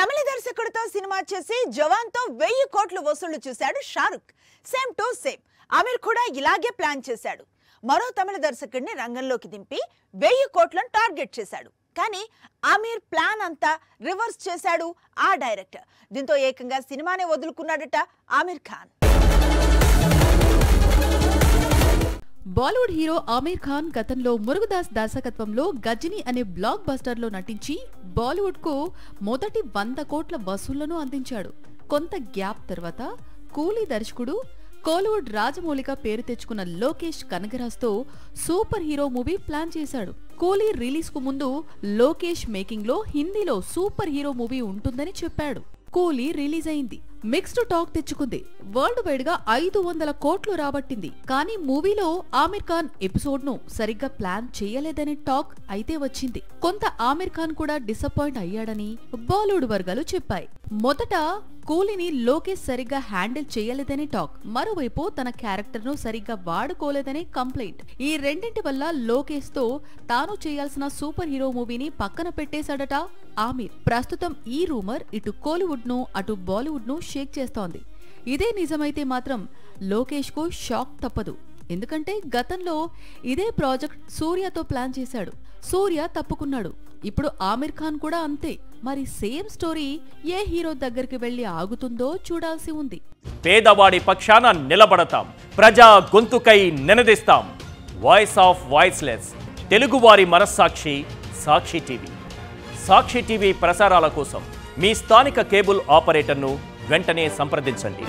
తమిళ దర్శకుడితో cinema చేసి జవాన్తో 1000 కోట్లు వసూలు చేశాడు Shahrukh. Same to same Aamir కూడా ఇలాగే ప్లాన్ చేశాడు. మరో తమిళ దర్శకుడిని రంగంలోకి దింపి 1000 కోట్లను టార్గెట్ చేశాడు. కానీ ఆమిర్ ప్లాన్ అంతా రివర్స్ చేశాడు ఆ డైరెక్టర్. దీంతో ఏకంగా సినిమానే వదులుకున్నాడట ఆమిర్ ఖాన్. బాలీవుడ్ హీరో ఆమిర్ ఖాన్ గతంలో మురుగదాస్ దర్శకత్వంలో గజనీ అనే బ్లాక్ బస్టర్ లో నటించి బాలీవుడ్ కు మొదటి 100 కోట్ల వసూళ్లను అందించాడు. కొంత గ్యాప్ తర్వాత కూలీ దర్శకుడు కోలీవుడ్ రాజమౌళిగా పేరు తెచ్చుకున్న లోకేష్ కనగరాజ్ తో సూపర్ హీరో మూవీ ప్లాన్ చేశాడు. కూలీ రిలీజ్ కు ముందు లోకేష్ మేకింగ్ లో హిందీలో సూపర్ హీరో మూవీ ఉంటుందని చెప్పాడు. కూలీ రిలీజ్ అయింది. మిక్స్డ్ టాక్ తెచ్చుకుంది. వరల్డ్ వైడ్ గా 500 కోట్లు రాబట్టింది. కానీ మూవీలో ఆమిర్ ఖాన్ ఎపిసోడ్ ను సరిగ్గా ప్లాన్ చేయలేదనే టాక్ అయితే వచ్చింది. కొంత ఆమిర్ ఖాన్ కూడా డిసప్పాయింట్ అయ్యాడని బాలీవుడ్ వర్గాలు చెప్పాయి. మొదట కూలీని లోకేష్ సరిగ్గా హ్యాండిల్ చేయలేదనే టాక్, మరోవైపు తన క్యారెక్టర్ ను సరిగ్గా వాడుకోలేదనే కంప్లైంట్. ఈ రెండింటి వల్ల లోకేష్ తో తాను చేయాల్సిన సూపర్ హీరో మూవీని పక్కన పెట్టేశాడట ఆమిర్. ప్రస్తుతం ఈ రూమర్ ఇటు కోలీవుడ్ ను అటు బాలీవుడ్ ను షేక్ చేస్తోంది. ఇదే నిజమైతే మాత్రం లోకేష్ కు షాక్ తప్పదు. ఎందుకంటే గతంలో ఇదే ప్రాజెక్ట్ సూర్యతో ప్లాన్ చేశాడు. సూర్య తప్పుకున్నాడు. ఇప్పుడు ఆమిర్ ఖాన్ కూడా అంతే. మరి సేమ్ స్టోరీ ఏ హీరో దగ్గరికి వెళ్లి ఆగుతుందో చూడాల్సి ఉంది. పేదవాడి పక్షాన నిలబడతాం, ప్రజా గొంతుకై నినదిస్తాం. వాయిస్ ఆఫ్ వాయిస్లెస్, తెలుగువారి మనస్సాక్షి సాక్షి టీవీ. సాక్షి టీవీ ప్రసారాల కోసం మీ స్థానిక కేబుల్ ఆపరేటర్ను వెంటనే సంప్రదించండి.